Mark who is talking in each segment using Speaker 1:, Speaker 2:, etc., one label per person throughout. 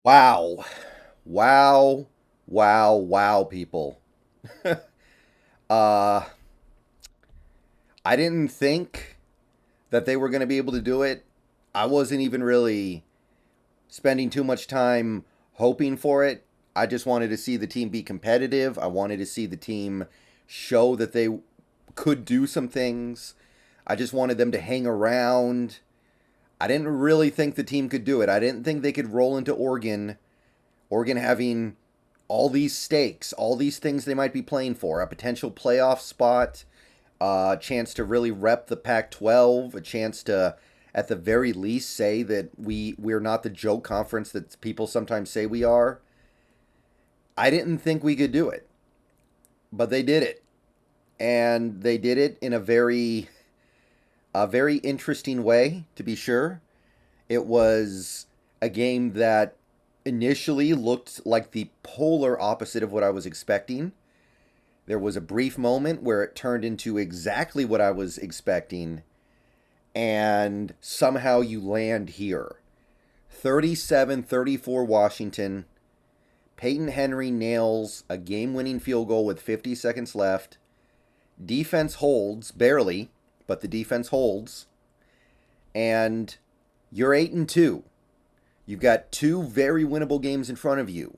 Speaker 1: Wow. Wow. Wow. Wow, people. uh I didn't think that they were going to be able to do it. I wasn't even really spending too much time hoping for it. I just wanted to see the team be competitive. I wanted to see the team show that they could do some things. I just wanted them to hang around. I didn't really think the team could do it. I didn't think they could roll into Oregon. Oregon having all these stakes, all these things they might be playing for, a potential playoff spot, a chance to really rep the Pac-12, a chance to, at the very least, say that we're not the joke conference that people sometimes say we are. I didn't think we could do it, but they did it, and they did it in a very interesting way, to be sure. It was a game that initially looked like the polar opposite of what I was expecting. There was a brief moment where it turned into exactly what I was expecting, and somehow you land here. 37-34 Washington. Peyton Henry nails a game winning field goal with 50 seconds left. Defense holds, barely, but the defense holds. And you're 8-2. You've got two very winnable games in front of you.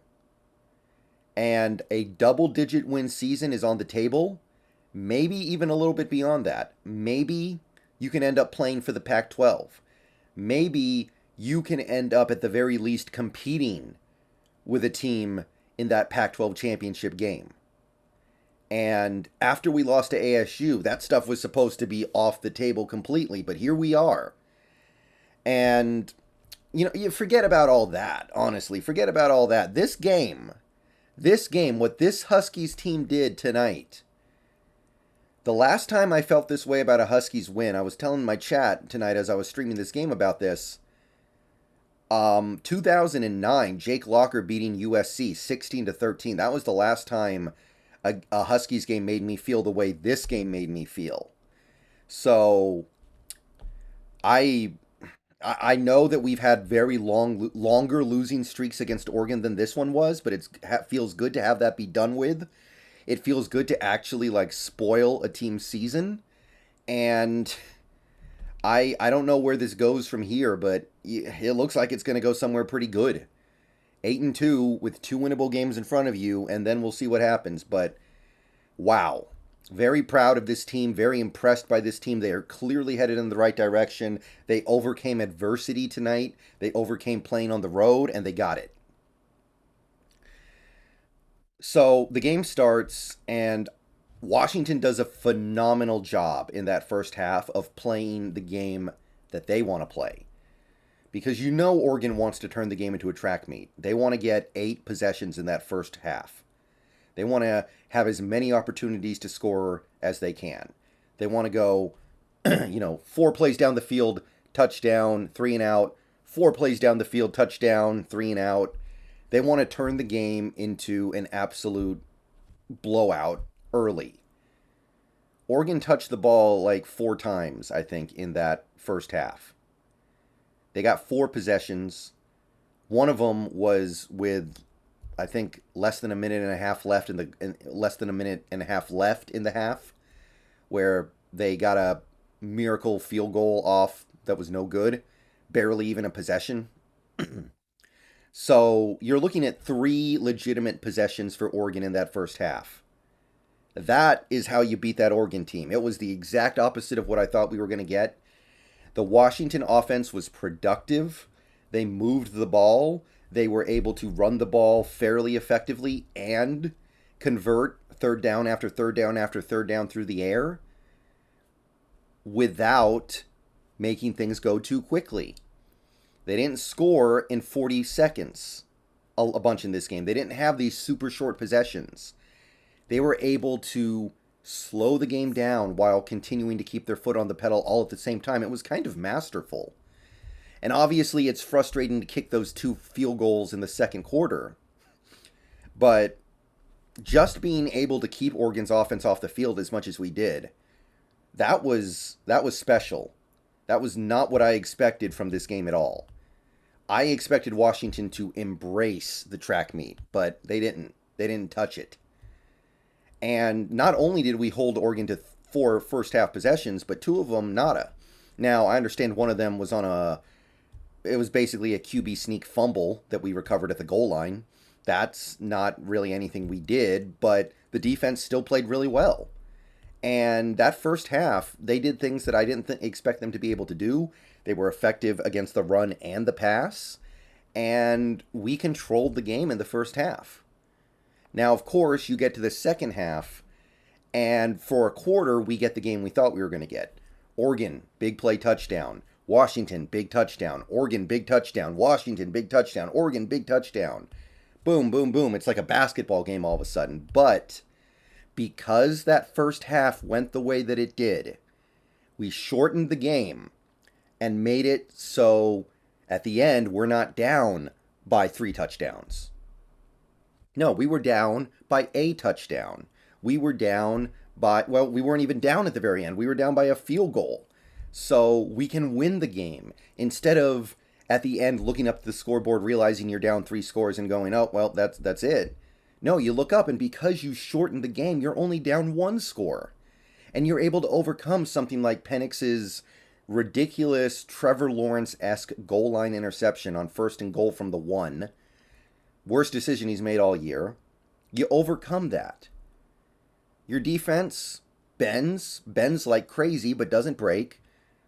Speaker 1: And a double-digit win season is on the table. Maybe even a little bit beyond that. Maybe you can end up playing for the Pac-12. Maybe you can end up at the very least competing with a team in that Pac-12 championship game. And after we lost to ASU, that stuff was supposed to be off the table completely, but here we are. And, you forget about all that, honestly. Forget about all that. This game, what this Huskies team did tonight, the last time I felt this way about a Huskies win, I was telling my chat tonight as I was streaming this game about this, 2009, Jake Locker beating USC 16-13. That was the last time a Huskies game made me feel the way this game made me feel. So I know that we've had very longer losing streaks against Oregon than this one was, but it feels good to have that be done with. It feels good to actually spoil a team's season, and I don't know where this goes from here, but it looks like it's going to go somewhere pretty good. 8-2 with two winnable games in front of you, and then we'll see what happens. But wow. Very proud of this team, very impressed by this team. They are clearly headed in the right direction. They overcame adversity tonight. They overcame playing on the road, and they got it. So the game starts, and Washington does a phenomenal job in that first half of playing the game that they want to play. Because Oregon wants to turn the game into a track meet. They want to get 8 possessions in that first half. They want to have as many opportunities to score as they can. They want to go, 4 plays down the field, touchdown, 3 and out. 4 plays down the field, touchdown, 3 and out. They want to turn the game into an absolute blowout early. Oregon touched the ball 4 times, I think, in that first half. They got 4 possessions. One of them was with, I think, less than a minute and a half left in the half, where they got a miracle field goal off that was no good, barely even a possession. So you're looking at 3 legitimate possessions for Oregon in that first half. That is how you beat that Oregon team. It was the exact opposite of what I thought we were going to get. The Washington offense was productive. They moved the ball. They were able to run the ball fairly effectively and convert third down after third down after third down through the air without making things go too quickly. They didn't score in 40 seconds a bunch in this game. They didn't have these super short possessions. They were able to slow the game down while continuing to keep their foot on the pedal all at the same time. It was kind of masterful. And obviously it's frustrating to kick those 2 field goals in the second quarter. But just being able to keep Oregon's offense off the field as much as we did, that was special. That was not what I expected from this game at all. I expected Washington to embrace the track meet, but they didn't. They didn't touch it. And not only did we hold Oregon to 4 first half possessions, but 2 of them nada. Now, I understand one of them was it was basically a QB sneak fumble that we recovered at the goal line. That's not really anything we did, but the defense still played really well. And that first half, they did things that I didn't expect them to be able to do. They were effective against the run and the pass, and we controlled the game in the first half. Now, of course, you get to the second half, and for a quarter, we get the game we thought we were going to get. Oregon, big play touchdown. Washington, big touchdown. Oregon, big touchdown. Washington, big touchdown. Oregon, big touchdown. Boom, boom, boom. It's like a basketball game all of a sudden. But because that first half went the way that it did, we shortened the game and made it so at the end we're not down by 3 touchdowns. No, we were down by a touchdown. We were down by, well, we weren't even down at the very end. We were down by a field goal. So we can win the game instead of at the end looking up at the scoreboard, realizing you're down 3 scores and going, oh, well, that's it. No, you look up, and because you shortened the game, you're only down 1 score. And you're able to overcome something like Penix's ridiculous Trevor Lawrence-esque goal line interception on 1st and goal from the 1. Worst decision he's made all year. You overcome that. Your defense bends like crazy but doesn't break,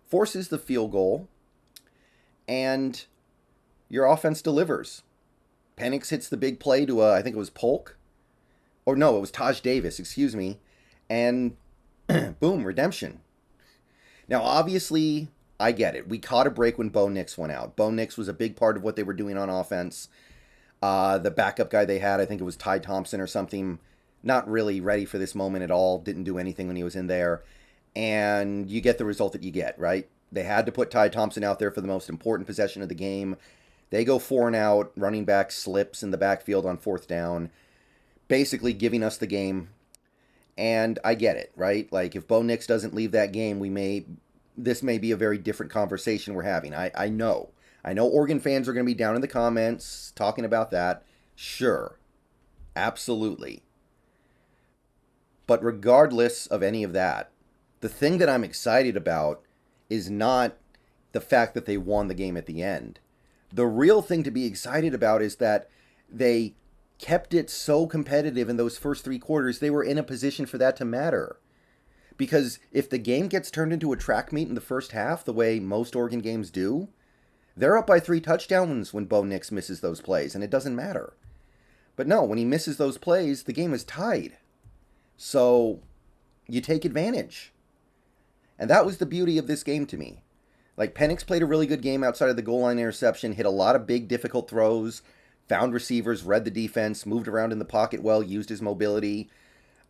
Speaker 1: forces the field goal, and your offense delivers. Penix hits the big play to, I think it was Polk. Or no, it was Taj Davis, excuse me. And boom, redemption. Now, obviously, I get it. We caught a break when Bo Nix went out. Bo Nix was a big part of what they were doing on offense. The backup guy they had, I think it was Ty Thompson or something, not really ready for this moment at all. Didn't do anything when he was in there. And you get the result that you get, right? They had to put Ty Thompson out there for the most important possession of the game. They go 4 and out. Running back slips in the backfield on 4th down, basically giving us the game. And I get it, right? Like, if Bo Nix doesn't leave that game, this may be a very different conversation we're having. I know. I know Oregon fans are going to be down in the comments talking about that. Sure. Absolutely. But regardless of any of that, the thing that I'm excited about is not the fact that they won the game at the end. The real thing to be excited about is that they kept it so competitive in those first 3 quarters, they were in a position for that to matter. Because if the game gets turned into a track meet in the first half, the way most Oregon games do, they're up by 3 touchdowns when Bo Nix misses those plays, and it doesn't matter. But no, when he misses those plays, the game is tied. So you take advantage. And that was the beauty of this game to me. Like, Penix played a really good game outside of the goal line interception, hit a lot of big, difficult throws, found receivers, read the defense, moved around in the pocket well, used his mobility.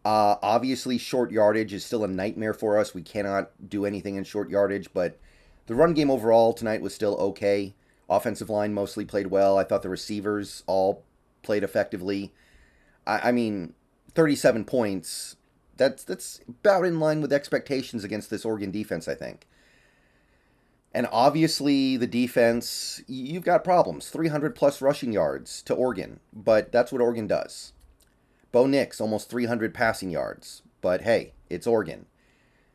Speaker 1: Obviously, short yardage is still a nightmare for us. We cannot do anything in short yardage, but the run game overall tonight was still okay. Offensive line mostly played well. I thought the receivers all played effectively. I mean, 37 points, that's about in line with expectations against this Oregon defense, I think. And obviously, the defense, you've got problems. 300-plus rushing yards to Oregon, but that's what Oregon does. Bo Nix, almost 300 passing yards, but hey, it's Oregon.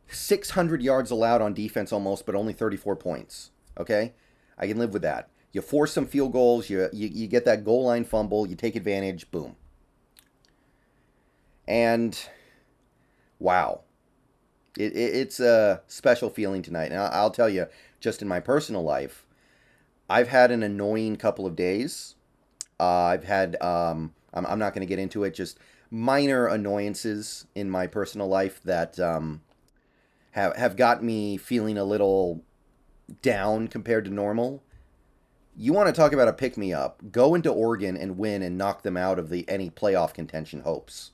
Speaker 1: 600 yards allowed on defense almost, but only 34 points, okay? I can live with that. You force some field goals, you get that goal line fumble, you take advantage, boom. And, wow. It's a special feeling tonight. And I'll tell you, just in my personal life, I've had an annoying couple of days. I've had, I'm not going to get into it, just minor annoyances in my personal life that have got me feeling a little down compared to normal. You want to talk about a pick-me-up, go into Oregon and win and knock them out of any playoff contention hopes.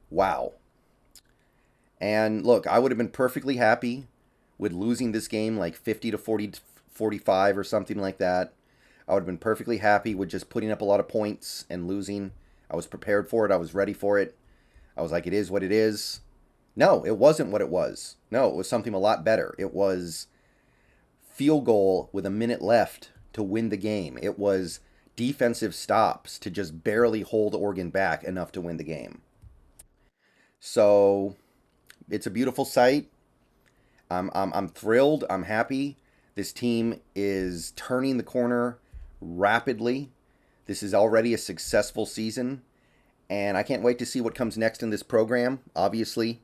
Speaker 1: Wow. And look, I would have been perfectly happy with losing this game like 50 to 45 or something like that. I would have been perfectly happy with just putting up a lot of points and losing. I was prepared for it. I was ready for it. I was like, it is what it is. No, it wasn't what it was. No, it was something a lot better. It was field goal with a minute left to win the game. It was defensive stops to just barely hold Oregon back enough to win the game. So it's a beautiful sight. I'm thrilled. I'm happy. This team is turning the corner rapidly. This is already a successful season, and I can't wait to see what comes next in this program. Obviously,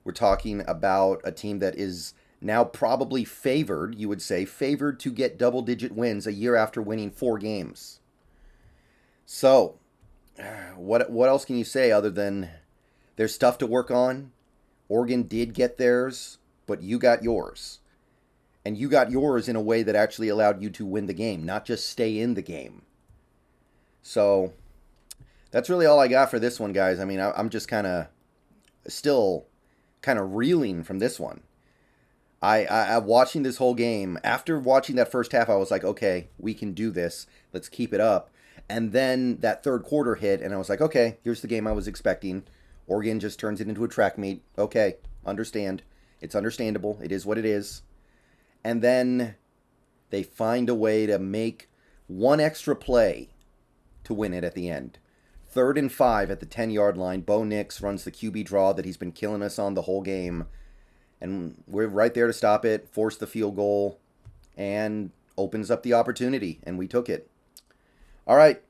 Speaker 1: we're talking about a team that is now probably favored, you would say, favored to get double-digit wins a year after winning 4 games. So, what else can you say other than there's stuff to work on? Oregon did get theirs, but you got yours. And you got yours in a way that actually allowed you to win the game, not just stay in the game. So, that's really all I got for this one, guys. I mean, I'm just still kind of reeling from this one. I watching this whole game, after watching that first half, I was like, okay, we can do this. Let's keep it up. And then that third quarter hit, and I was like, okay, here's the game I was expecting. Oregon just turns it into a track meet. Okay, understand. It's understandable. It is what it is. And then they find a way to make one extra play to win it at the end. 3rd and 5 at the 10-yard line. Bo Nix runs the QB draw that he's been killing us on the whole game. And we're right there to stop it, force the field goal, and opens up the opportunity. And we took it. All right.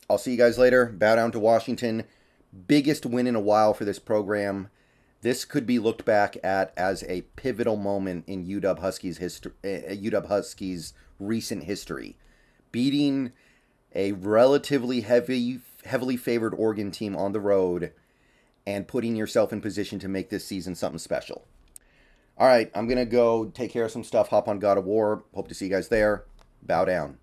Speaker 1: I'll see you guys later. Bow down to Washington. Biggest win in a while for this program. This could be looked back at as a pivotal moment in UW Huskies' recent history. Beating a relatively heavily favored Oregon team on the road and putting yourself in position to make this season something special. All right, I'm going to go take care of some stuff, hop on God of War. Hope to see you guys there. Bow down.